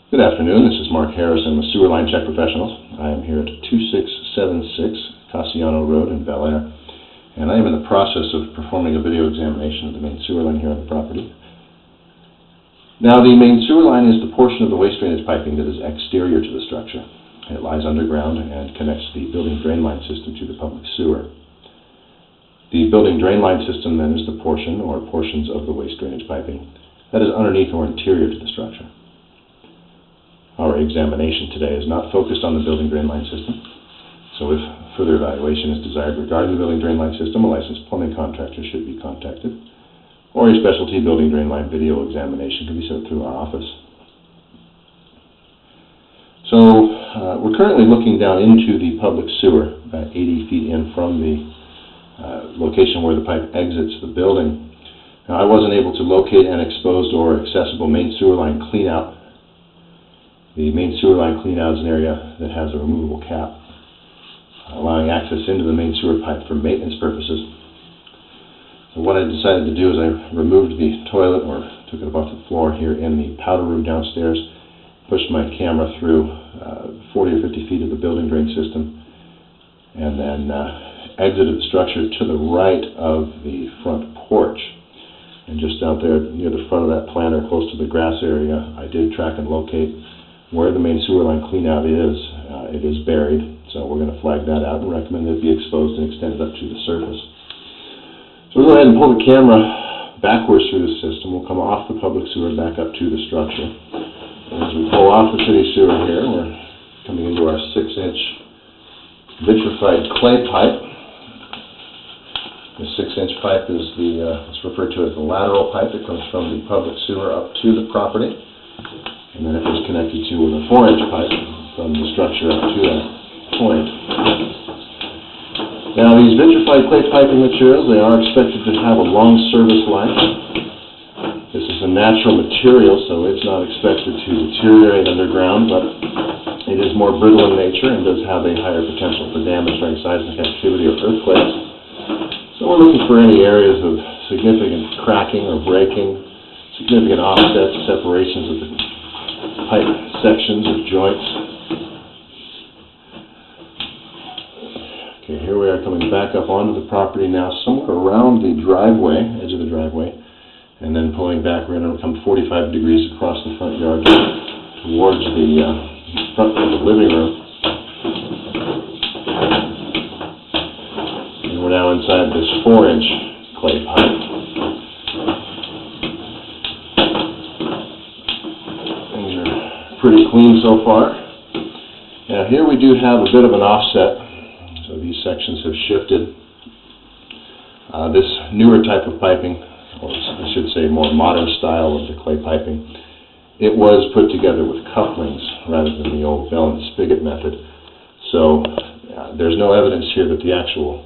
Good afternoon, this is Mark Harrison with Sewer Line Check Professionals. I am here at 2676 Casiano Road in Bel Air, and I am in the process of performing a video examination of the main sewer line here on the property. Now, the main sewer line is the portion of the waste drainage piping that is exterior to the structure. It lies underground and connects the building drain line system to the public sewer. The building drain line system then is the portion or portions of the waste drainage piping that is underneath or interior to the structure. Our examination today is not focused on the building drain line system, so if further evaluation is desired regarding the building drain line system, a licensed plumbing contractor should be contacted, or a specialty building drain line video examination can be set through our office. So we're currently looking down into the public sewer, about 80 feet in from the location where the pipe exits the building. Now, I wasn't able to locate an exposed or accessible main sewer line cleanout. The main sewer line cleanout is an area that has a removable cap, allowing access into the main sewer pipe for maintenance purposes. So what I decided to do is I removed the toilet, or took it off the floor here in the powder room downstairs, pushed my camera through 40 or 50 feet of the building drain system, and then exited the structure to the right of the front porch. And just out there near the front of that planter, close to the grass area, I did track and locate where the main sewer line cleanout is. It is buried, so we're going to flag that out and recommend that it be exposed and extended up to the surface. So we'll go ahead and pull the camera backwards through the system. We'll come off the public sewer back up to the structure. As we pull off the city sewer here, we're coming into our 6-inch vitrified clay pipe. The 6-inch pipe is it's referred to as the lateral pipe that comes from the public sewer up to the property. And then it was connected to with a 4-inch pipe from the structure up to that point. Now, these vitrified clay piping materials, they are expected to have a long service life. This is a natural material, so it's not expected to deteriorate underground, but it is more brittle in nature and does have a higher potential for damage during seismic activity or earthquakes. So we're looking for any areas of significant cracking or breaking, significant offsets, separations of the pipe sections or joints. Okay, here we are coming back up onto the property now, somewhere around the driveway, edge of the driveway, and then pulling back. We're going to come 45 degrees across the front yard towards the front of the living room. And we're now inside this 4-inch clay pipe. Pretty clean so far. Now here we do have a bit of an offset, so these sections have shifted. This newer type of piping, or I should say more modern style of the clay piping, it was put together with couplings rather than the old bell and spigot method. So there's no evidence here that the actual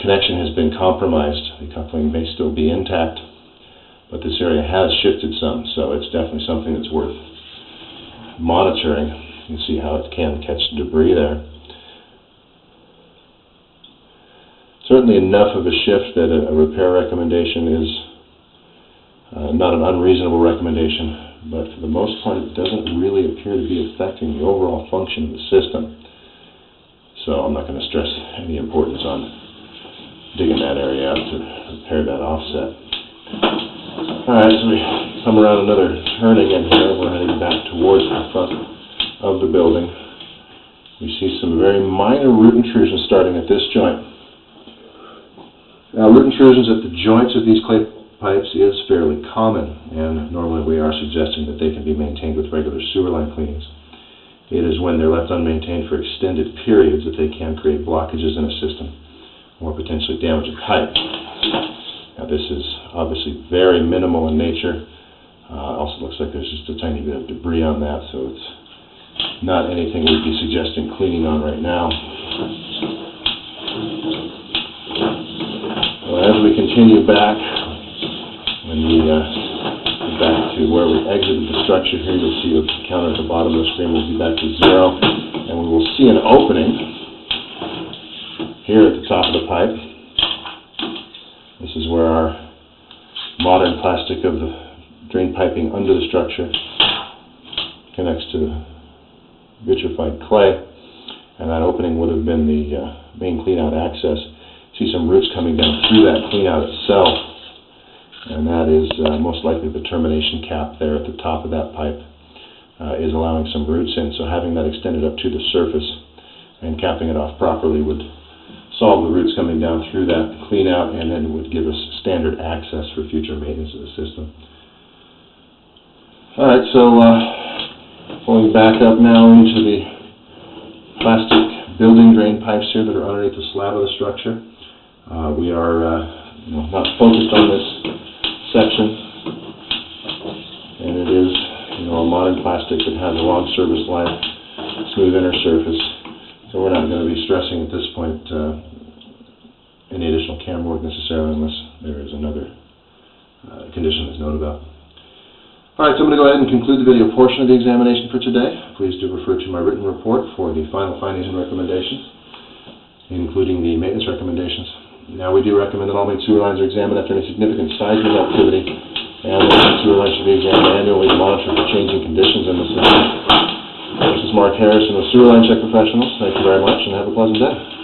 connection has been compromised. The coupling may still be intact, but this area has shifted some, so it's definitely something that's worth monitoring. You can see how it can catch debris there. Certainly enough of a shift that a repair recommendation is not an unreasonable recommendation, but for the most part it doesn't really appear to be affecting the overall function of the system. So I'm not going to stress any importance on digging that area out to repair that offset. Alright, so we come around another turn again here. We're heading back towards the front of the building. We see some very minor root intrusions starting at this joint. Now, root intrusions at the joints of these clay pipes is fairly common, and normally we are suggesting that they can be maintained with regular sewer line cleanings. It is when they're left unmaintained for extended periods that they can create blockages in a system or potentially damage a pipe. Now, this is obviously very minimal in nature. Also looks like there's just a tiny bit of debris on that, so it's not anything we'd be suggesting cleaning on right now. Well, as we continue back, when we get back to where we exited the structure here, you'll see the counter at the bottom of the screen will be back to 0, and we will see an opening here at the top of the pipe. This is where our modern plastic of the drain piping under the structure connects to vitrified clay, and that opening would have been the main cleanout access. See some roots coming down through that cleanout itself, and that is most likely the termination cap there at the top of that pipe is allowing some roots in. So having that extended up to the surface and capping it off properly would solve the roots coming down through that cleanout, and then would give us standard access for future maintenance of the system. Alright, so pulling back up now into the plastic building drain pipes here that are underneath the slab of the structure. We are not focused on this section, and it is a modern plastic that has a long service life, smooth inner surface, so we're not going to be stressing at this point any additional camera work necessarily, unless there is another condition that's noted about. Alright, so I'm going to go ahead and conclude the video portion of the examination for today. Please do refer to my written report for the final findings and recommendations, including the maintenance recommendations. Now, we do recommend that all main sewer lines are examined after any significant seismic activity, and the main sewer lines should be examined annually to monitor for changing conditions in the system. This is Mark Harrison with Sewer Line Check Professionals. Thank you very much, and have a pleasant day.